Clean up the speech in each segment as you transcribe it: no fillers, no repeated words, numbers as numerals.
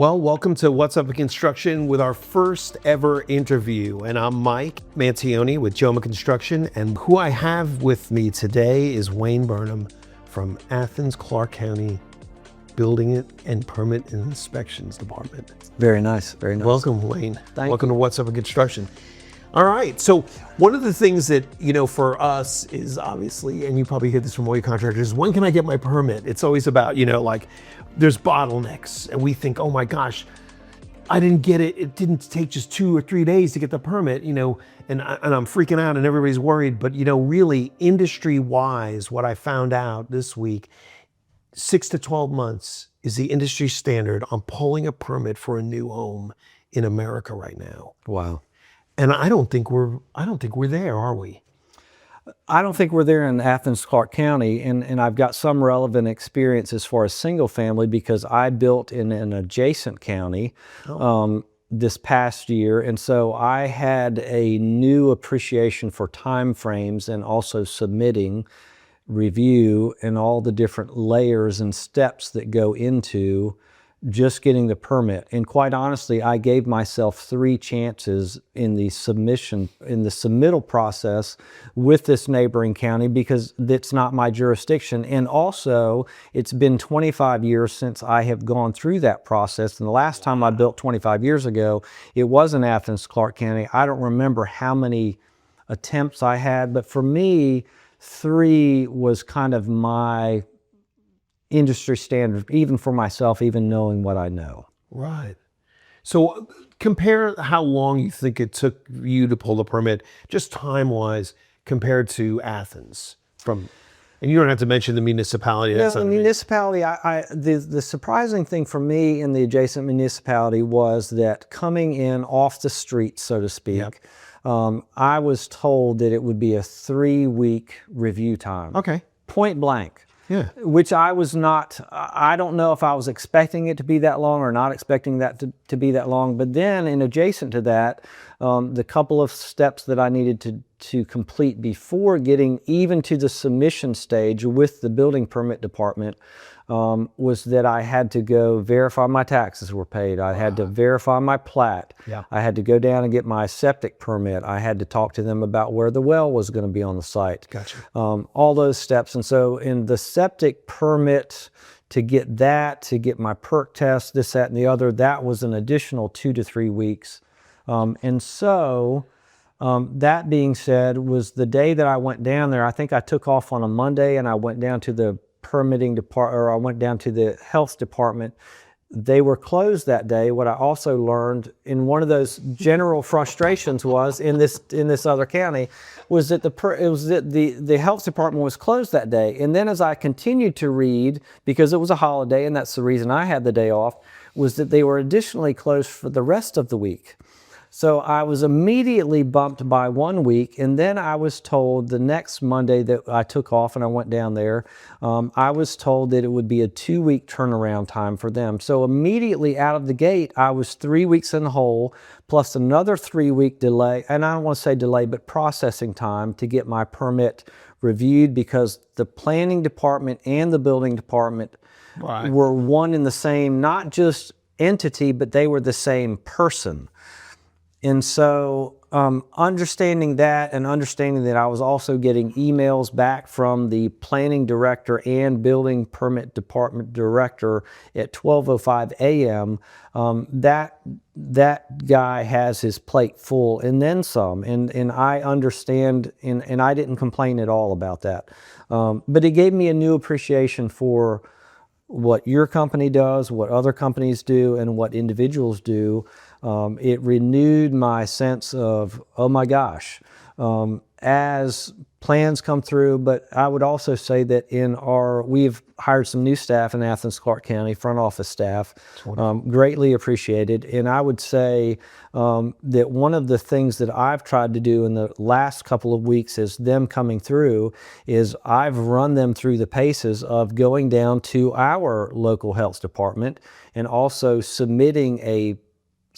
Well, welcome to What's Up in Construction with our first ever interview. And I'm Mike Mantione with JOMA Construction. And who I have with me today is Wayne Burnham from Athens-Clarke County Building It and Permit and Inspections Department. Very nice, very nice. Welcome, Wayne. Welcome you. to What's Up in Construction. All right, so one of the things that, for us is obviously, and you probably hear this from all your contractors, when can I get my permit? It's always about, there's bottlenecks and we think, oh my gosh, I didn't get it. It didn't take just 2 or 3 days to get the permit, and I'm freaking out and everybody's worried. But, really industry-wise, what I found out this week, 6 to 12 months is the industry standard on pulling a permit for a new home in America right now. Wow. And I don't think we're there, are we? I don't think we're there in Athens-Clarke County, and I've got some relevant experience as far as single family because I built in an adjacent county this past year, and so I had a new appreciation for time frames and also submitting, review, and all the different layers and steps that go into just getting the permit. And quite honestly, I gave myself 3 chances in the submittal process with this neighboring county because it's not my jurisdiction. And also, it's been 25 years since I have gone through that process. And the last time I built 25 years ago, it was in Athens-Clarke County. I don't remember how many attempts I had, but for me, 3 was kind of my industry standard, even for myself, even knowing what I know. Right. So compare how long you think it took you to pull the permit, just time-wise, compared to Athens. And you don't have to mention the municipality. Yeah, the municipality, the surprising thing for me in the adjacent municipality was that coming in off the street, so to speak, I was told that it would be a 3-week review time. Okay. Point blank. Yeah. Which I was not, I don't know if I was expecting it to be that long or not expecting that to be that long. But then in adjacent to that, the couple of steps that I needed to complete before getting even to the submission stage with the building permit department was that I had to go verify my taxes were paid. I had to verify my plat. Yeah. I had to go down and get my septic permit. I had to talk to them about where the well was going to be on the site. Gotcha. All those steps. And so in the septic permit, to get my perk test, this, that, and the other, that was an additional 2 to 3 weeks. And so that being said, was the day that I went down there, I think I took off on a Monday and I went down to the permitting department, or I went down to the health department. They were closed that day. What I also learned in one of those general frustrations was in this other county was that the health department was closed that day. And then as I continued to read, because it was a holiday and that's the reason I had the day off, was that they were additionally closed for the rest of the week. So I was immediately bumped by 1 week, and then I was told the next Monday that I took off and I went down there, I was told that it would be a 2-week turnaround time for them. So immediately out of the gate, I was 3 weeks in the hole, plus another 3-week delay, and I don't want to say delay, but processing time to get my permit reviewed because the planning department and the building department were one and the same, not just entity, but they were the same person. And so understanding that and understanding that I was also getting emails back from the planning director and building permit department director at 12:05 a.m., that guy has his plate full and then some. And I understand, and I didn't complain at all about that. But it gave me a new appreciation for what your company does, what other companies do, and what individuals do. It renewed my sense of, oh my gosh, as plans come through. But I would also say that we've hired some new staff in Athens-Clarke County, front office staff, greatly appreciated. And I would say that one of the things that I've tried to do in the last couple of weeks as them coming through is I've run them through the paces of going down to our local health department and also submitting a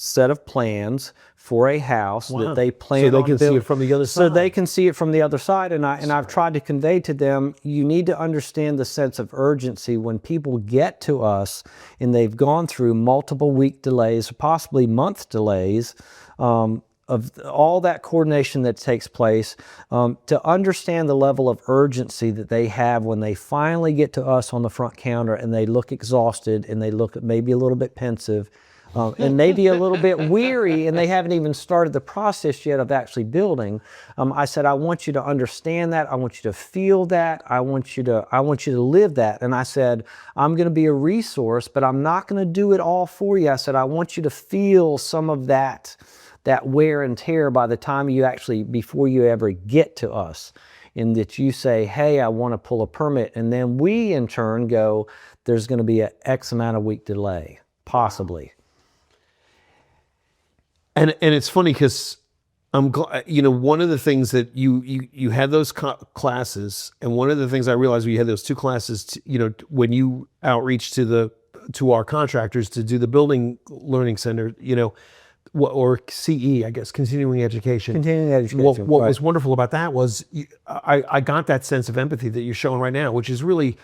set of plans for a house Wow. that they plan So they on can see building. it from the other So side. they can see it from the other side. And I've tried to convey to them, you need to understand the sense of urgency when people get to us and they've gone through multiple week delays, possibly month delays, of all that coordination that takes place, to understand the level of urgency that they have when they finally get to us on the front counter and they look exhausted and they look maybe a little bit pensive, and maybe a little bit weary, and they haven't even started the process yet of actually building. I said, I want you to understand that. I want you to feel that. I want you to live that. And I said, I'm going to be a resource, but I'm not going to do it all for you. I said, I want you to feel some of that wear and tear by the time before you ever get to us, in that you say, hey, I want to pull a permit. And then we in turn go, there's going to be an X amount of week delay, possibly. And it's funny because I'm glad, one of the things that you had those classes, and one of the things I realized when you had those two classes, when you outreach to our contractors to do the building learning center, or CE, I guess, continuing education. Continuing education. What right. was wonderful about that was I got that sense of empathy that you're showing right now, which is really,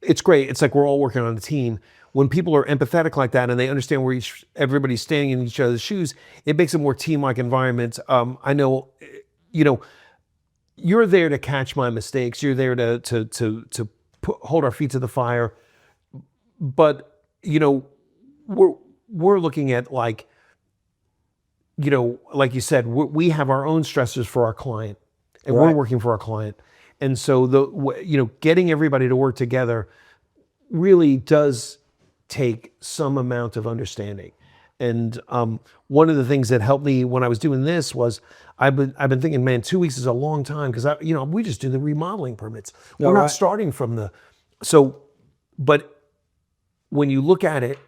it's great. It's like we're all working on a team. When people are empathetic like that and they understand where everybody's standing in each other's shoes, it makes a more team-like environment. I know, you're there to catch my mistakes. You're there to hold our feet to the fire. But we're looking at like you said, we have our own stressors for our client, and Right. we're working for our client. And so getting everybody to work together really does take some amount of understanding. And one of the things that helped me when I was doing this was I've been thinking, man, 2 weeks is a long time, because we just do the remodeling permits. We're not starting from but when you look at it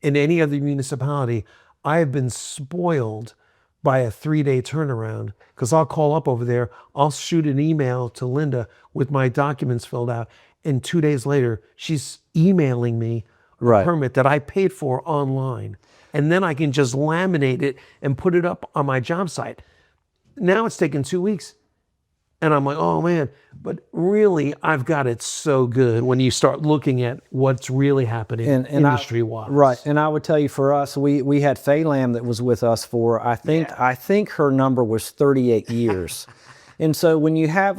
in any other municipality, I have been spoiled by a 3-day turnaround, because I'll call up over there, I'll shoot an email to Linda with my documents filled out, and 2 days later, she's emailing me a permit that I paid for online. And then I can just laminate it and put it up on my job site. Now it's taken 2 weeks. And I'm like, oh man, but really I've got it so good when you start looking at what's really happening industry-wise. Right, and I would tell you, for us, we had Faye Lamb that was with us for, I think her number was 38 years. And so when you have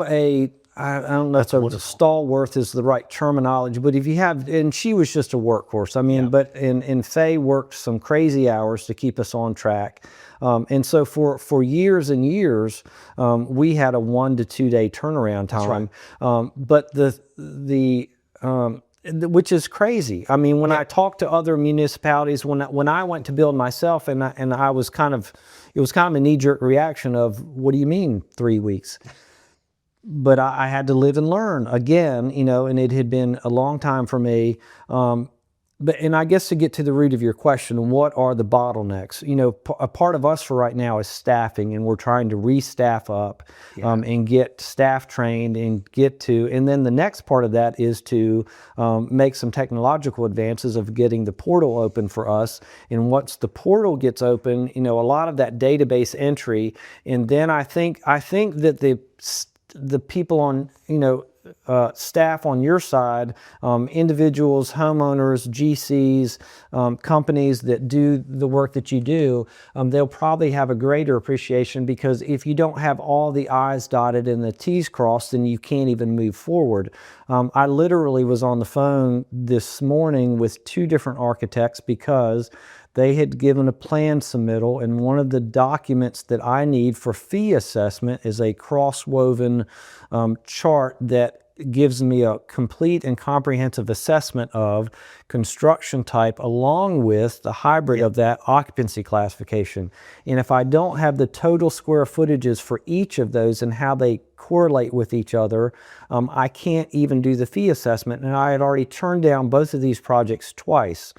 I don't know if stalwart is the right terminology, but if you have, and she was just a workhorse. I mean, but and Faye worked some crazy hours to keep us on track. And so for years and years, we had a 1 to 2 day turnaround time. That's right. But which is crazy. I mean, when I talk to other municipalities, when I went to build myself, and I was it was kind of a knee-jerk reaction of, what do you mean 3 weeks? But I had to live and learn again, and it had been a long time for me. And I guess to get to the root of your question, what are the bottlenecks? A part of us for right now is staffing, and we're trying to re-staff up and get staff trained and and then the next part of that is to make some technological advances of getting the portal open for us. And once the portal gets open, a lot of that database entry, and then I think that the people on, staff on your side, individuals, homeowners, GCs, companies that do the work that you do, they'll probably have a greater appreciation, because if you don't have all the I's dotted and the T's crossed, then you can't even move forward. I literally was on the phone this morning with 2 different architects, because they had given a plan submittal, and one of the documents that I need for fee assessment is a cross-woven chart that gives me a complete and comprehensive assessment of construction type, along with the hybrid of that occupancy classification. And if I don't have the total square footages for each of those and how they correlate with each other, I can't even do the fee assessment. And I had already turned down both of these projects twice.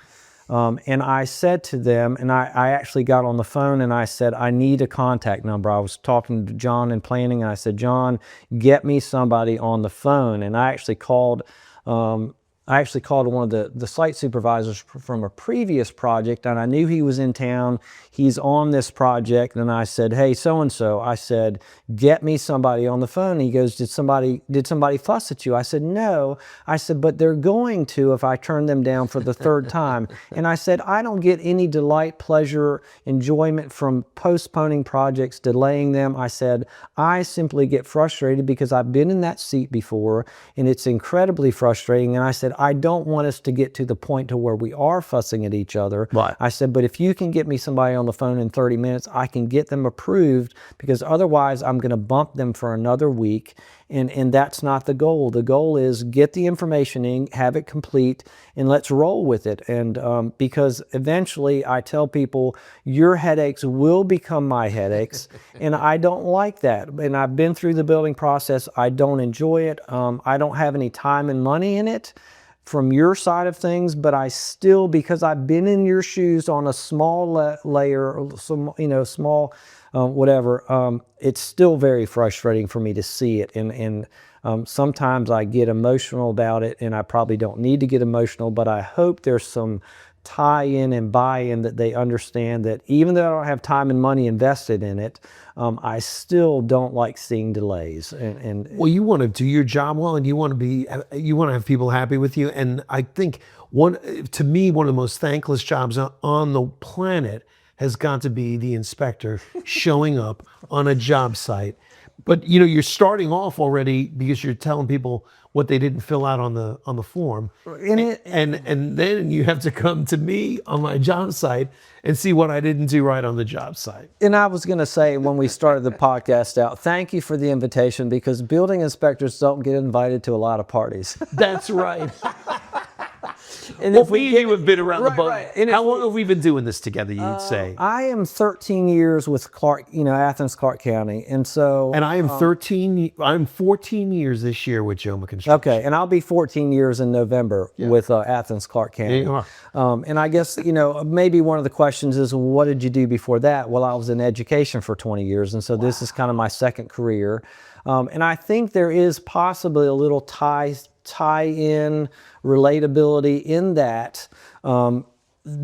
And I said to them, and I actually got on the phone and I said, I need a contact number. I was talking to John in planning, and I said, John, get me somebody on the phone. And I actually called, I I actually called one of the site supervisors from a previous project, and I knew he was in town. He's on this project, and I said, "Hey, so-and-so," I said, "get me somebody on the phone." He goes, did somebody fuss at you?" I said, "No." I said, "But they're going to if I turn them down for the third time." And I said, "I don't get any delight, pleasure, enjoyment from postponing projects, delaying them." I said, "I simply get frustrated because I've been in that seat before, and it's incredibly frustrating." And I said, "I don't want us to get to the point to where we are fussing at each other." Right. I said, "But if you can get me somebody on the phone in 30 minutes, I can get them approved, because otherwise I'm going to bump them for another week." And that's not the goal. The goal is get the information in, have it complete, and let's roll with it. And because eventually I tell people, your headaches will become my headaches, and I don't like that. And I've been through the building process. I don't enjoy it. I don't have any time and money in it from your side of things, but I still, because I've been in your shoes on a small layer, some, small whatever, it's still very frustrating for me to see it. And sometimes I get emotional about it, and I probably don't need to get emotional, but I hope there's some tie-in and buy-in that they understand that even though I don't have time and money invested in it, I still don't like seeing delays. And Well, you want to do your job well, and you want to have people happy with you. And I think to me, one of the most thankless jobs on the planet has got to be the inspector showing up on a job site. But you're starting off already because you're telling people what they didn't fill out on the form, and then you have to come to me on my job site and see what I didn't do right on the job site. And I was going to say, when we started the podcast out, thank you for the invitation, because building inspectors don't get invited to a lot of parties. That's right. And Well, me and you have been around the Right, bug. right. And How long have we been doing this together, you'd say? I am 13 years with Clarke, Athens-Clarke County. And so, And I am 14 years this year with JOMA Construction. okay, and I'll be 14 years in November with Athens-Clarke County. There you are. And I guess, maybe one of the questions is, well, what did you do before that? Well, I was in education for 20 years, and so this is kind of my second career. And I think there is possibly a little tie-in relatability in that.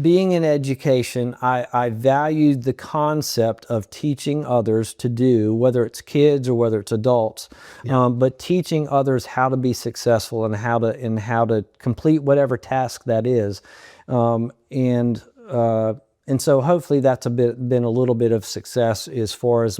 Being in education, I valued the concept of teaching others to do, whether it's kids or whether it's adults, but teaching others how to be successful and how to complete whatever task that is. And so hopefully that's been a little bit of success as far as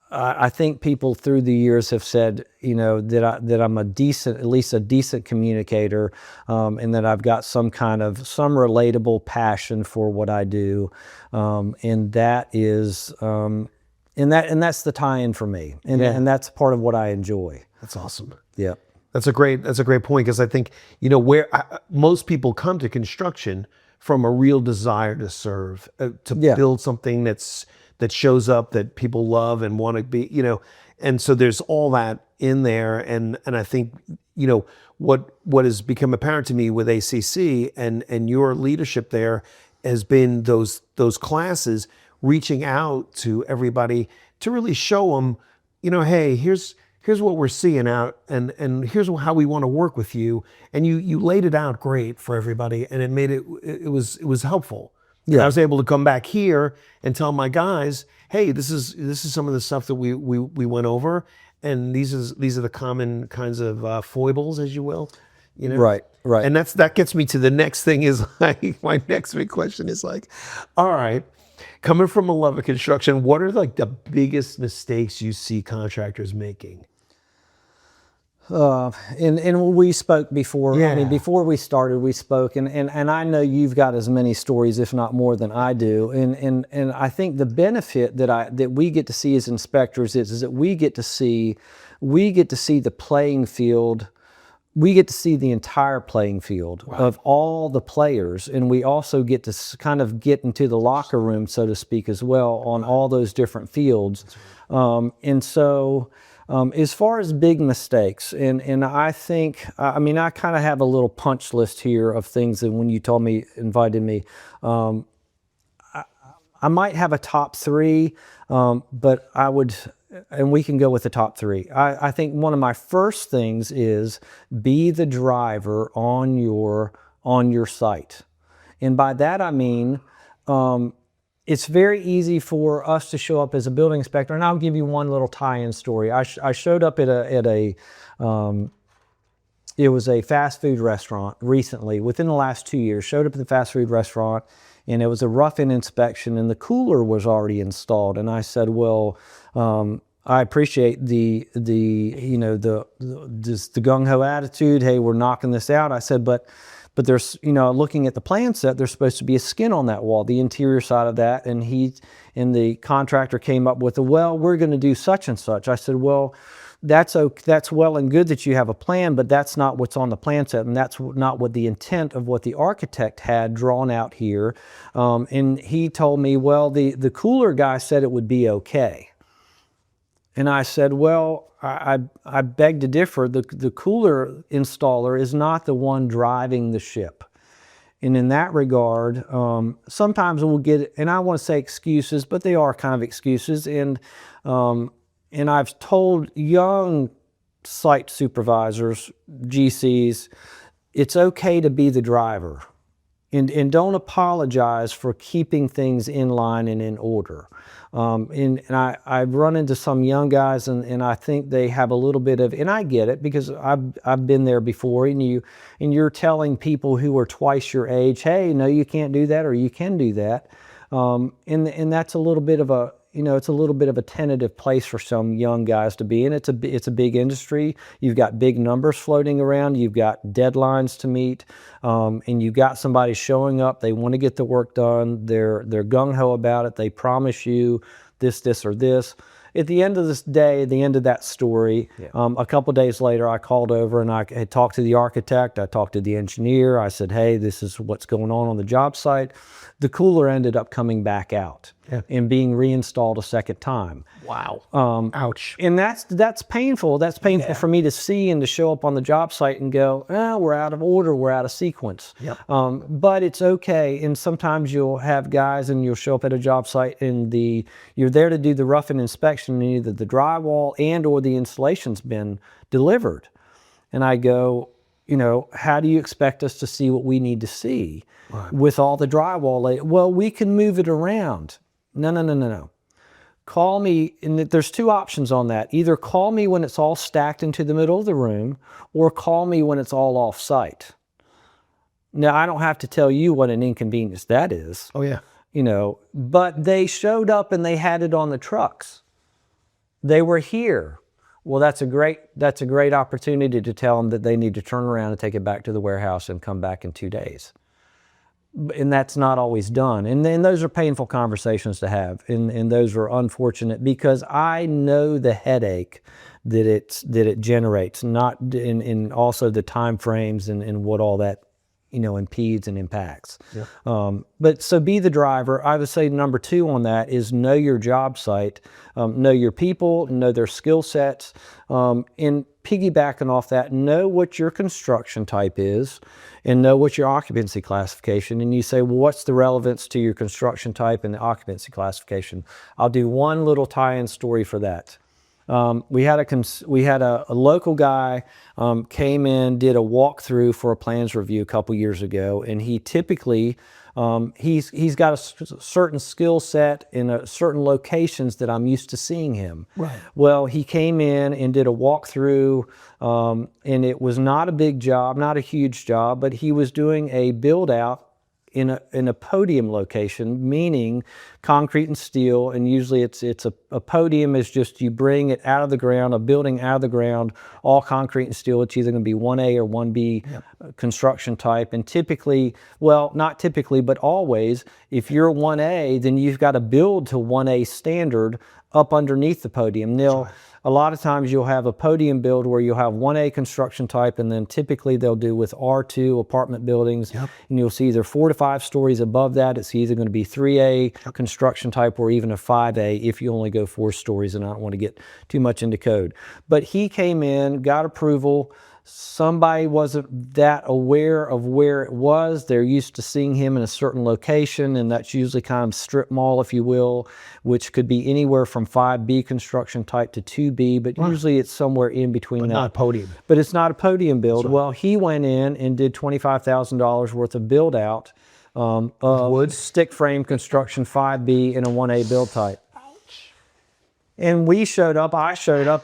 I think people through the years have said, that I'm at least a decent communicator, and that I've got some relatable passion for what I do, and that is, and that's the tie-in for me, and that's part of what I enjoy. That's awesome. Yeah. That's a great point, because I think, where most people come to construction from a real desire to serve, to build something that shows up, that people love and want to be, and so there's all that in there. And I think, what has become apparent to me with ACC and your leadership there has been those classes reaching out to everybody to really show them, hey, here's what we're seeing out, and here's how we want to work with you. And you laid it out great for everybody, and it made it was helpful. Yeah. I was able to come back here and tell my guys, hey, this is some of the stuff that we went over, and these are the common kinds of foibles, as you will, Right. And that gets me to the next thing. Is like, my next big question is like, all right, coming from a love of construction, what are like the biggest mistakes you see contractors making? And we spoke before. Yeah. I mean, before we started, we spoke, and I know you've got as many stories, if not more, than I do. And I think the benefit that we get to see as inspectors is that we get to see the playing field. We get to see the entire playing field of all the players, and we also get to kind of get into the locker room, so to speak, as well, on all those different fields. And so, as far as big mistakes, and I think, I kind of have a little punch list here of things that when you invited me, I might have a top three, but I would, and we can go with the top three. I think one of my first things is be the driver on your site. And by that I mean, it's very easy for us to show up as a building inspector. And I'll give you one little tie-in story. I showed up at it was a fast food restaurant recently, within the last 2 years, showed up at the fast food restaurant, and it was a rough-in inspection, and the cooler was already installed. And I said, well, I appreciate the gung-ho attitude. Hey, we're knocking this out. I said, but there's, looking at the plan set, there's supposed to be a skin on that wall, the interior side of that. And the contractor came up with, well, we're going to do such and such. I said, well, that's well and good that you have a plan, but that's not what's on the plan set, and that's not what the intent of what the architect had drawn out here. And he told me, well, the cooler guy said it would be okay. And I said, well, I beg to differ. The cooler installer is not the one driving the ship. And in that regard, sometimes we'll get, and I want to say excuses, but they are kind of excuses. And I've told young site supervisors, GCs, it's okay to be the driver. And don't apologize for keeping things in line and in order. And I've run into some young guys, and I think they have a little bit of, and I get it because I've been there before, and you're telling people who are twice your age, hey, no, you can't do that, or you can do that. And that's a little bit of a, it's a little bit of a tentative place for some young guys to be in. It's a big industry. You've got big numbers floating around. You've got deadlines to meet, and you've got somebody showing up. They want to get the work done. They're gung-ho about it. They promise you this, or this. At the end of this day, at the end of that story, a couple of days later, I called over and I had talked to the architect. I talked to the engineer. I said, hey, this is what's going on the job site. The cooler ended up coming back out and being reinstalled a second time. Wow. Ouch. And that's painful. That's painful for me to see and to show up on the job site and go, we're out of order, we're out of sequence. Yep. But it's okay. And sometimes you'll have guys and you'll show up at a job site and you're there to do the rough-in inspection, and either the drywall and or the installation's been delivered. And I go, how do you expect us to see what we need to see with all the drywall? Well, we can move it around. No. Call me, and there's two options on that. Either call me when it's all stacked into the middle of the room, or call me when it's all off-site. Now, I don't have to tell you what an inconvenience that is. Oh, yeah. But they showed up and they had it on the trucks. They were here. Well, that's a great opportunity to tell them that they need to turn around and take it back to the warehouse and come back in 2 days. And that's not always done. And then those are painful conversations to have. And those are unfortunate because I know the headache that it generates, not in also the time frames and what all that impedes and impacts. Yeah. But so be the driver. I would say number 2 on that is know your job site, know your people, know their skill sets, and piggybacking off that, know what your construction type is and know what your occupancy classification. And you say, well, what's the relevance to your construction type and the occupancy classification? I'll do one little tie-in story for that. We had a local guy came in, did a walkthrough for a plans review a couple years ago, and he typically he's got a certain skill set in certain locations that I'm used to seeing him. Right. Well, he came in and did a walkthrough, and it was not a big job, not a huge job, but he was doing a build out in a podium location, meaning concrete and steel, and usually it's a podium is just you bring it out of the ground, a building out of the ground, all concrete and steel. It's either going to be 1A or 1B construction type, and typically, well, not typically, but always, if you're 1A, then you've got to build to 1A standard up underneath the podium. Now, a lot of times you'll have a podium build where you'll have 1A construction type, and then typically they'll do with R2 apartment buildings, and you'll see either 4 to 5 stories above that. It's either going to be 3A construction type or even a 5A if you only go 4 stories, and I don't want to get too much into code. But he came in, got approval, somebody wasn't that aware of where it was. They're used to seeing him in a certain location, and that's usually kind of strip mall, if you will, which could be anywhere from 5B construction type to 2B, but usually it's somewhere in between that. Not podium. But it's not a podium build. Well, he went in and did $25,000 worth of build out of wood stick frame construction 5B in a 1A build type. And I showed up,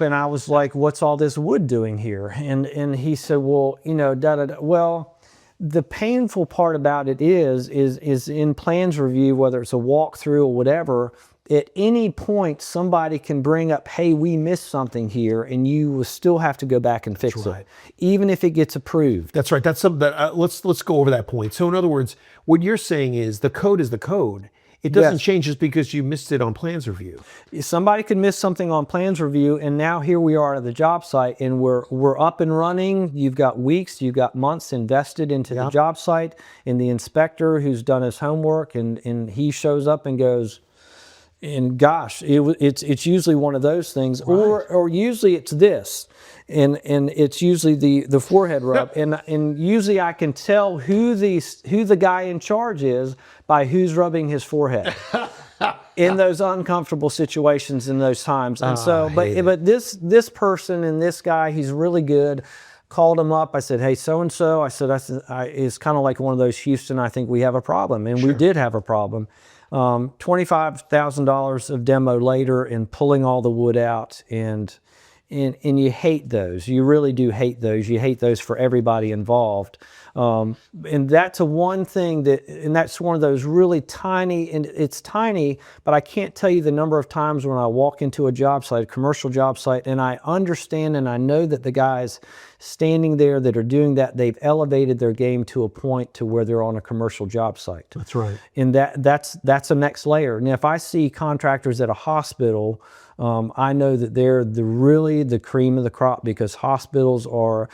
and I was like, what's all this wood doing here? And he said, well, you know, Well, the painful part about it is in plans review, whether it's a walkthrough or whatever, at any point somebody can bring up, hey, we missed something here, and you will still have to go back and fix it, even if it gets approved. That's right. That's something that let's go over that point. So in other words, what you're saying is the code is the code. It doesn't change just because you missed it on plans review. Somebody could miss something on plans review, and now here we are at the job site, and we're up and running. You've got weeks, you've got months invested into the job site, and the inspector who's done his homework, and he shows up and goes, and gosh, it's usually one of those things, or usually it's this, and it's usually the forehead rub, and usually I can tell who the guy in charge is by who's rubbing his forehead in those uncomfortable situations in those times. And so, but this person and this guy, he's really good. Called him up. I said, hey, so-and-so. I said, it's kind of like one of those, Houston, I think we have a problem. And we did have a problem. $25,000 of demo later and pulling all the wood out, and you hate those. You really do hate those. You hate those for everybody involved. And that's one thing and that's one of those really tiny, and it's tiny, but I can't tell you the number of times when I walk into a job site, a commercial job site, and I understand and I know that the guys standing there that are doing that, they've elevated their game to a point to where they're on a commercial job site. That's right. And that's a next layer. Now, if I see contractors at a hospital, I know that they're really the cream of the crop, because hospitals are,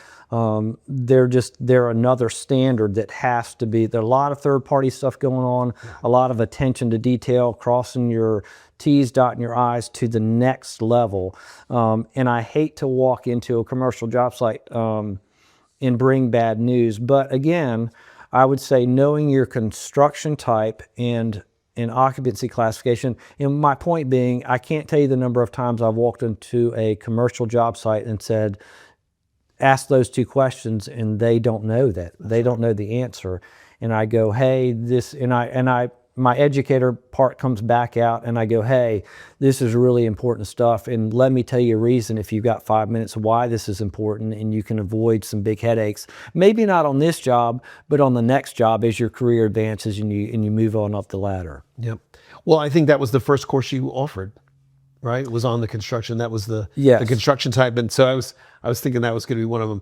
they're another standard that has to be. There are a lot of third-party stuff going on, a lot of attention to detail, crossing your T's, dotting your I's to the next level. And I hate to walk into a commercial job site and bring bad news. But again, I would say knowing your construction type and occupancy classification. And my point being, I can't tell you the number of times I've walked into a commercial job site and said, ask those two questions, and they don't know that. They don't know the answer. And I go, hey, my educator part comes back out, and I go, hey, this is really important stuff, and let me tell you a reason, if you've got 5 minutes, why this is important, and you can avoid some big headaches. Maybe not on this job, but on the next job as your career advances and you move on up the ladder. Yep. Well, I think that was the first course you offered, right? It was on the construction. That was the construction type, and so I was thinking that was going to be one of them.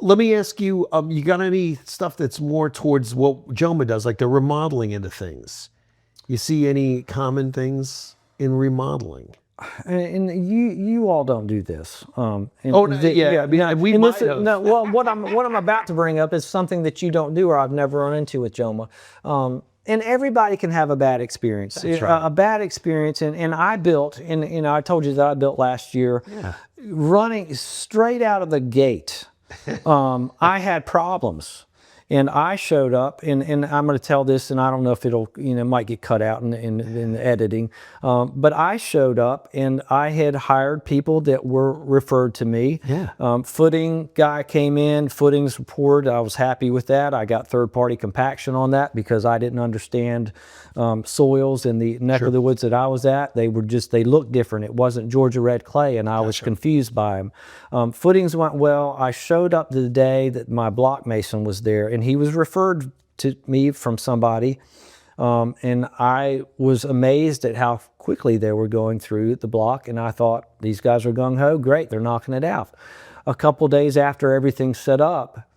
Let me ask you, you got any stuff that's more towards what JOMA does, like the remodeling into things? You see any common things in remodeling? And you all don't do this. We might have. No, well, what I'm about to bring up is something that you don't do or I've never run into with JOMA. And everybody can have a bad experience. That's right. A bad experience, and I built, and I told you that I built last year, running straight out of the gate. I had problems, and I showed up, and I'm going to tell this, and I don't know if it'll, might get cut out in the editing, but I showed up, and I had hired people that were referred to me. Footing guy came in, footings report. I was happy with that. I got third-party compaction on that because I didn't understand soils in the neck of the woods that I was at. They looked different. It wasn't Georgia red clay, and I was confused by them. Footings went well. I showed up the day that my block mason was there, and he was referred to me from somebody, and I was amazed at how quickly they were going through the block, and I thought, these guys are gung-ho, great, they're knocking it out. A couple days after everything's set up,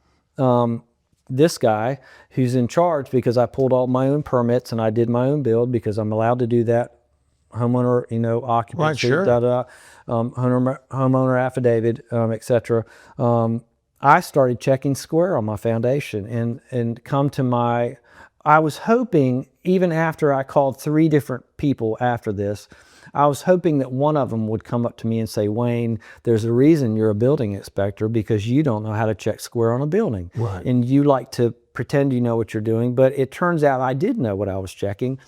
this guy who's in charge, because I pulled all my own permits and I did my own build because I'm allowed to do that, homeowner, occupancy, homeowner affidavit, etc. I started checking square on my foundation and come to I was hoping, even after I called 3 different people after this, I was hoping that one of them would come up to me and say, Wayne, there's a reason you're a building inspector, because you don't know how to check square on a building. Right. And you like to pretend you know what you're doing, but it turns out I did know what I was checking.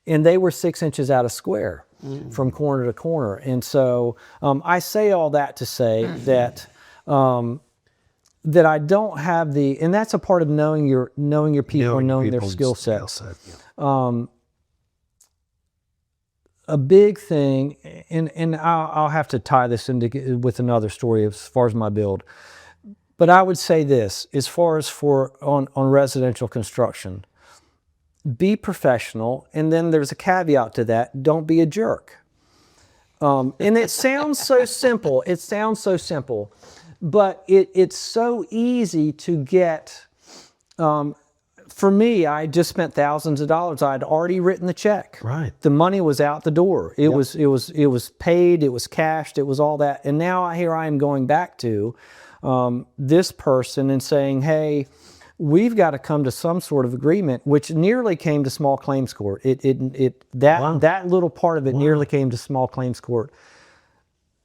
And they were 6 inches out of square from corner to corner. And so I say all that to say that that I don't have the, and that's a part of knowing your people and knowing their skill set. Yeah. A big thing, and I'll have to tie this into with another story as far as my build. But I would say this, as far as on residential construction, be professional, and then there's a caveat to that: don't be a jerk. And it sounds so simple. It sounds so simple, but it's so easy to get. For me, I just spent thousands of dollars. I'd already written the check. Right. The money was out the door. It was paid. It was cashed. It was all that. And now here I am going back to this person and saying, hey, we've got to come to some sort of agreement, which nearly came to small claims court. That little part of it nearly came to small claims court.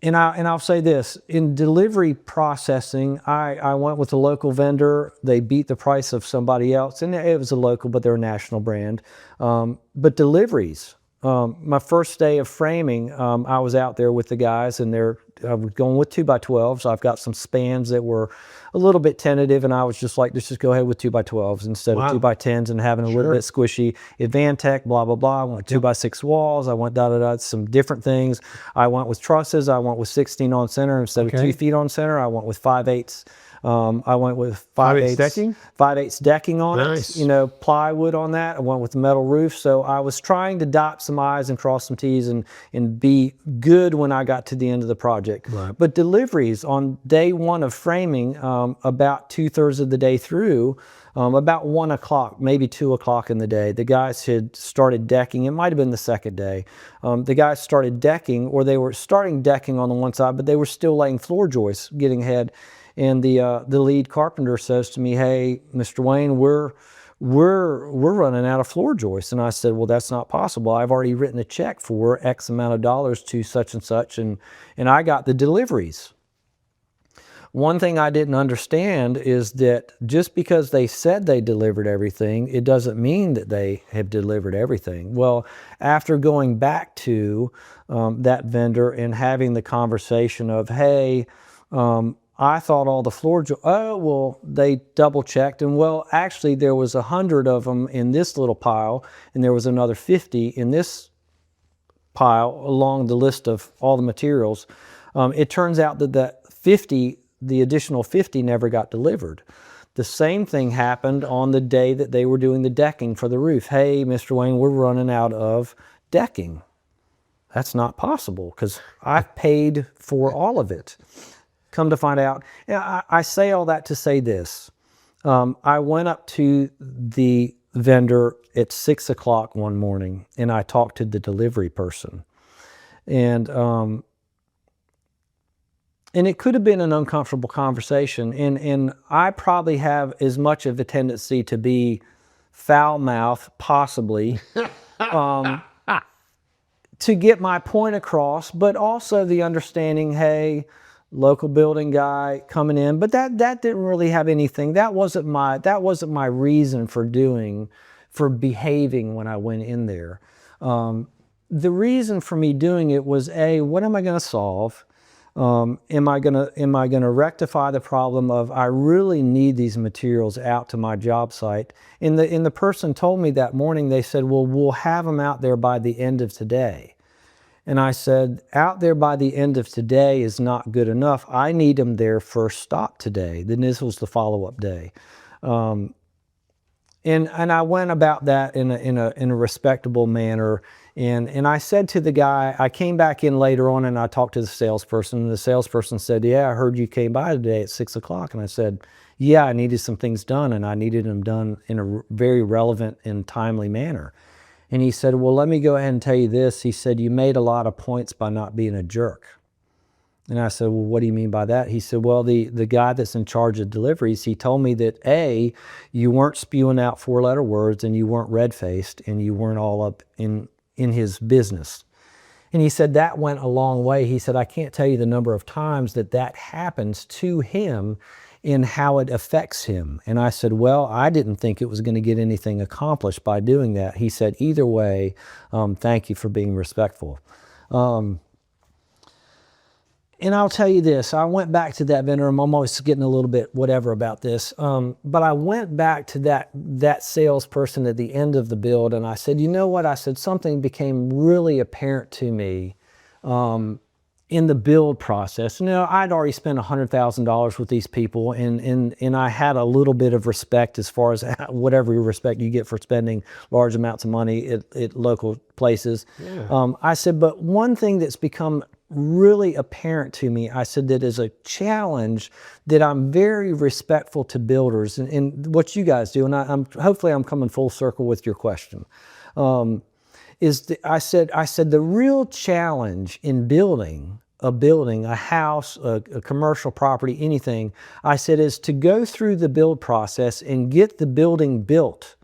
And I'll say this, in delivery processing, I went with a local vendor. They beat the price of somebody else, and it was a local, but they're a national brand. But deliveries, my first day of framing, I was out there with the guys, and I was going with 2x12s. I've got some spans that were a little bit tentative, and I was just like, let's just go ahead with 2x12s instead of 2x10s and having a little bit squishy. Advantech, blah, blah, blah. I went 2x6 walls. I went some different things. I went with trusses. I went with 16 on center instead of 2 feet on center. I went with 5/8. I went with 5/8 decking? 5/8 decking on Nice. it, plywood on that. I went with the metal roof. So I was trying to dot some I's and cross some T's and be good when I got to the end of the project. Right. But deliveries on day one of framing, about 2/3 of the day through, about 1 o'clock, maybe 2 o'clock in the day, the guys had started decking. It might have been the second day. The guys started decking, or they were starting decking on the one side, but they were still laying floor joists, getting ahead. And the lead carpenter says to me, "Hey, Mr. Wayne, we're running out of floor joists." And I said, "Well, that's not possible. I've already written a check for X amount of dollars to such and such, and I got the deliveries." One thing I didn't understand is that just because they said they delivered everything, it doesn't mean that they have delivered everything. Well, after going back to that vendor and having the conversation of, "Hey, I thought all the floor they double checked, and well, actually there was 100 of them in this little pile, and there was another 50 in this pile along the list of all the materials." It turns out that the additional 50 never got delivered. The same thing happened on the day that they were doing the decking for the roof. "Hey, Mr. Wayne, we're running out of decking." That's not possible because I've paid for all of it. Come to find out, I say all that to say this. I went up to the vendor at 6 o'clock one morning, and I talked to the delivery person. And it could have been an uncomfortable conversation. And I probably have as much of a tendency to be foul-mouthed, possibly, to get my point across, but also the understanding, hey, local building guy coming in, but that didn't really have anything. That wasn't my reason for behaving when I went in there. The reason for me doing it was, what am I going to solve? Am I gonna rectify the problem of I really need these materials out to my job site? And the person told me that morning, they said, "Well, we'll have them out there by the end of today." And I said, "Out there by the end of today is not good enough. I need them there first stop today." Then this was the follow-up day. And I went about that in a respectable manner. And I said to the guy, I came back in later on and I talked to the salesperson. And the salesperson said, "Yeah, I heard you came by today at 6 o'clock." And I said, "Yeah, I needed some things done, and I needed them done in a very relevant and timely manner." And he said, "Well, let me go ahead and tell you this." He said, "You made a lot of points by not being a jerk." And I said, "Well, what do you mean by that?" He said, "Well, the guy that's in charge of deliveries, he told me that you weren't spewing out 4-letter words, and you weren't red-faced, and you weren't all up in his business." And he said that went a long way. He said, I can't tell you the number of times that happens to him and how it affects him. And I said, well, I didn't think it was going to get anything accomplished by doing that. He said, either way, thank you for being respectful. And I'll tell you this, I went back to that vendor. I'm almost getting a little bit whatever about this. But I went back to that salesperson at the end of the build, and I said, you know what? I said, something became really apparent to me in the build process. You know, I'd already spent $100,000 with these people, and I had a little bit of respect as far as whatever respect you get for spending large amounts of money at local places. Yeah. I said, but one thing that's become really apparent to me, I said, that is a challenge that I'm very respectful to builders and what you guys do, and hopefully I'm coming full circle with your question. I said the real challenge in building, a house, a commercial property, anything, I said, is to go through the build process and get the building built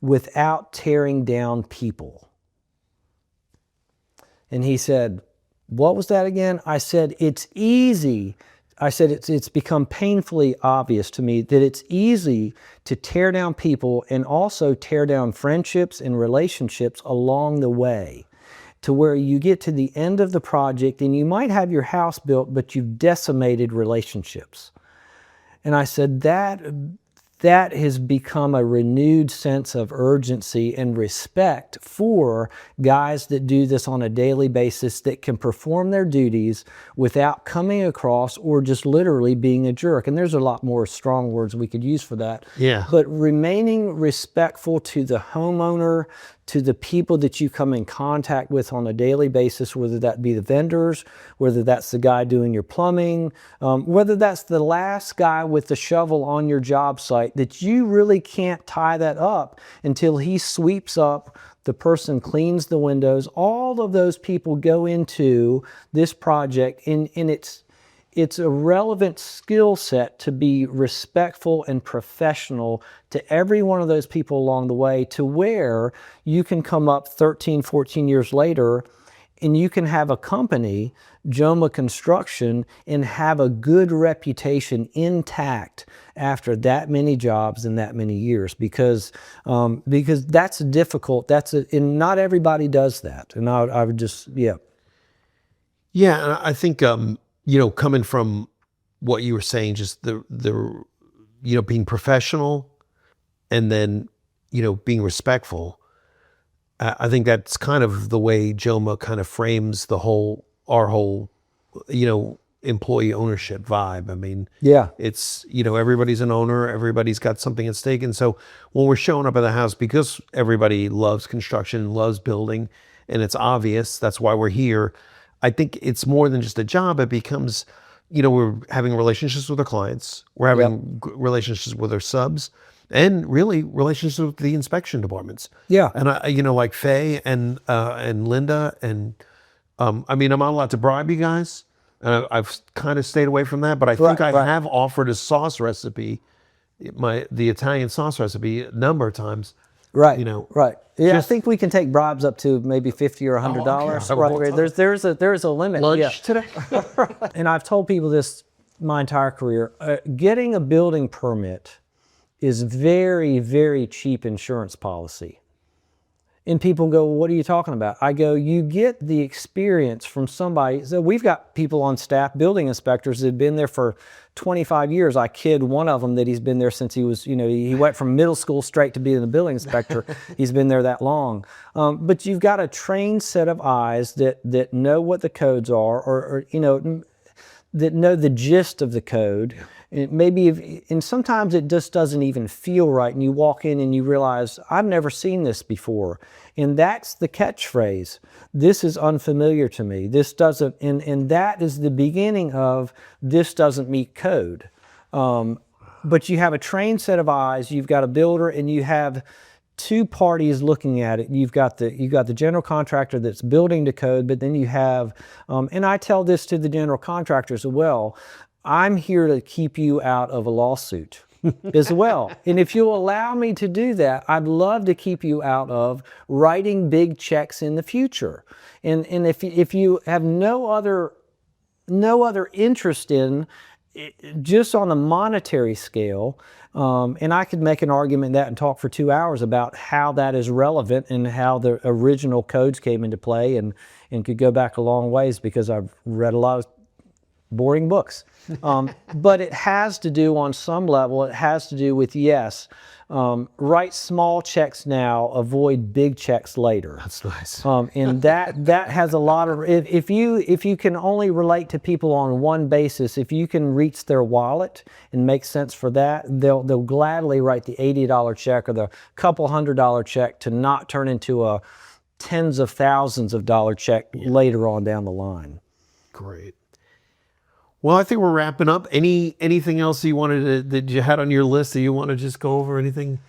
without tearing down people. And he said, what was that again? I said, it's easy. I said, it's become painfully obvious to me that it's easy to tear down people and also tear down friendships and relationships along the way, to where you get to the end of the project and you might have your house built, but you've decimated relationships. And I said, that has become a renewed sense of urgency and respect for guys that do this on a daily basis, that can perform their duties without coming across or just literally being a jerk. And there's a lot more strong words we could use for that. Yeah. But remaining respectful to the homeowner, to the people that you come in contact with on a daily basis, whether that be the vendors, whether that's the guy doing your plumbing, whether that's the last guy with the shovel on your job site, that you really can't tie that up until he sweeps up, the person cleans the windows. All of those people go into this project, and it's a relevant skill set to be respectful and professional to every one of those people along the way, to where you can come up 13, 14 years later and you can have a company, JOMA Construction, and have a good reputation intact after that many jobs in that many years, because that's difficult. And not everybody does that. And I would just, yeah. Yeah, and I think, coming from what you were saying, just the being professional and then, being respectful. I think that's kind of the way JOMA kind of frames our whole, employee ownership vibe. I mean, yeah, it's, everybody's an owner, everybody's got something at stake. And so when we're showing up at the house, because everybody loves construction, loves building, and it's obvious, that's why we're here. I think it's more than just a job. It becomes, we're having relationships with our clients. We're having relationships with our subs, and really relationships with the inspection departments. Yeah. And like Faye and Linda, and I'm not allowed to bribe you guys. I've kind of stayed away from that, but I think I have offered a sauce recipe, the Italian sauce recipe, a number of times. Right. Right. Yeah, Just, I think we can take bribes up to maybe $50 or $100. Right. There's a limit. Lunch today. And I've told people this my entire career. Getting a building permit is very, very cheap insurance policy. And people go, well, what are you talking about? I go, you get the experience from somebody. So we've got people on staff, building inspectors that have been there for 25 years. I kid one of them that he's been there since he was, he went from middle school straight to being a building inspector. He's been there that long. But you've got a trained set of eyes that know what the codes are, or that know the gist of the code. And sometimes it just doesn't even feel right, and you walk in and you realize, I've never seen this before. And that's the catchphrase. This is unfamiliar to me. This doesn't, and that is the beginning of, this doesn't meet code. But you have a trained set of eyes, you've got a builder, and you have two parties looking at it. You've got the general contractor that's building to code, but then you have, and I tell this to the general contractors as well, I'm here to keep you out of a lawsuit. as well. And if you'll allow me to do that, I'd love to keep you out of writing big checks in the future. And if you have no other interest in just on a monetary scale, and I could make an argument that and talk for 2 hours about how that is relevant and how the original codes came into play, and could go back a long ways because I've read a lot of boring books. But it has to do on some level, it has to do with, yes, write small checks now, avoid big checks later. That's nice. And that has a lot of, if you can only relate to people on one basis, if you can reach their wallet and make sense for that, they'll gladly write the $80 check or the couple $100 check to not turn into a tens of thousands of dollar check later on down the line. Great. Well, I think we're wrapping up. Anything else you wanted that you had on your list that you want to just go over? Anything,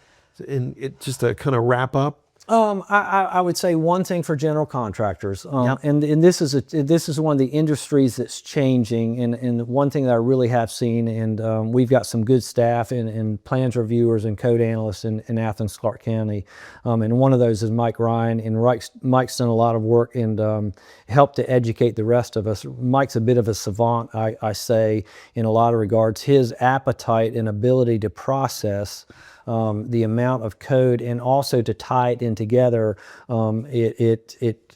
just to kind of wrap up? I would say one thing for general contractors, and this is one of the industries that's changing, and one thing that I really have seen, and we've got some good staff and plans reviewers and code analysts in Athens-Clarke County, and one of those is Mike Ryan, and Mike's done a lot of work and helped to educate the rest of us. Mike's a bit of a savant, I say, in a lot of regards. His appetite and ability to process the amount of code and also to tie it in together,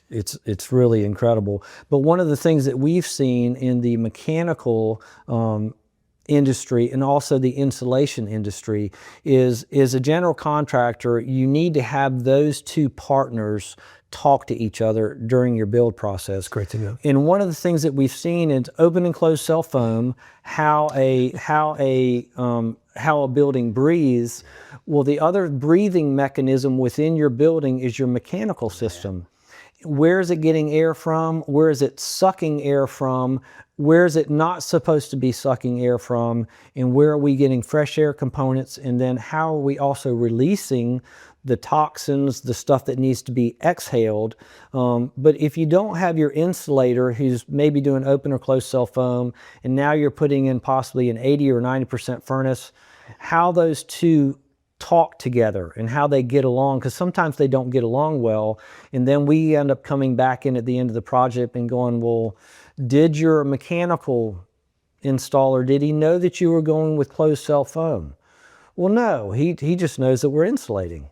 it's really incredible. But one of the things that we've seen in the mechanical industry and also the insulation industry is a general contractor, you need to have those two partners talk to each other during your build process. Great to know. And one of the things that we've seen is open and closed cell foam, how a building breathes. Well, the other breathing mechanism within your building is your mechanical system. Where is it getting air from? Where is it sucking air from? Where is it not supposed to be sucking air from? And where are we getting fresh air components? And then how are we also releasing the toxins, the stuff that needs to be exhaled? But if you don't have your insulator who's maybe doing open or closed cell foam, and now you're putting in possibly an 80 or 90% furnace, how those two talk together and how they get along, because sometimes they don't get along well, and then we end up coming back in at the end of the project and going, well, did your mechanical installer, did he know that you were going with closed cell foam? Well, no, he just knows that we're insulating.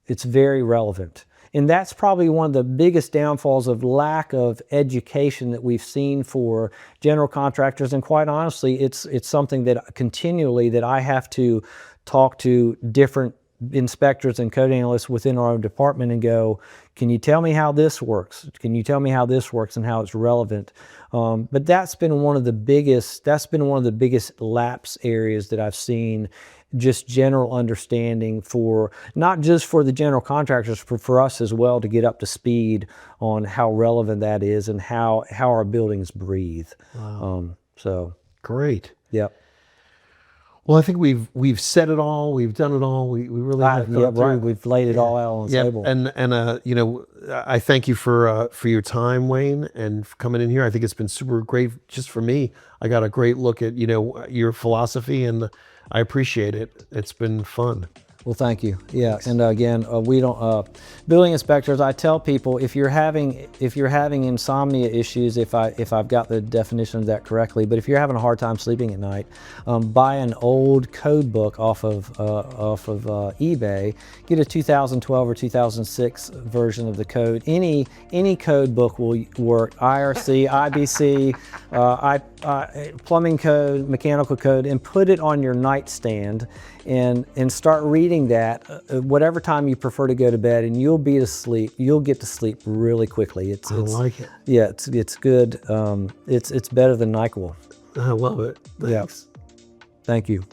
It's very relevant. And that's probably one of the biggest downfalls of lack of education that we've seen for general contractors. And quite honestly, it's something that continually that I have to talk to different inspectors and code analysts within our own department and go, can you tell me how this works? Can you tell me how this works and how it's relevant? But that's been one of the biggest lapse areas that I've seen, just general understanding for, not just for the general contractors, but for us as well to get up to speed on how relevant that is and how our buildings breathe. Wow. So great. Yep. Well, I think we've said it all. We've done it all. We really have gone through. Right. We've laid it all out on the table. And you know, I thank you for your time, Wayne, and for coming in here. I think it's been super great just for me. I got a great look at, you know, your philosophy, and I appreciate it. It's been fun. Well, thank you. Yeah, and again, we don't building inspectors. I tell people if you're having insomnia issues, if I've got the definition of that correctly, but if you're having a hard time sleeping at night, buy an old code book off of eBay. Get a 2012 or 2006 version of the code. Any code book will work. IRC, IBC, plumbing code, mechanical code, and put it on your nightstand. And start reading that whatever time you prefer to go to bed, and you'll be asleep. You'll get to sleep really quickly. I like it. Yeah, it's good. It's better than NyQuil. I love it. Thanks. Yeah. Thank you.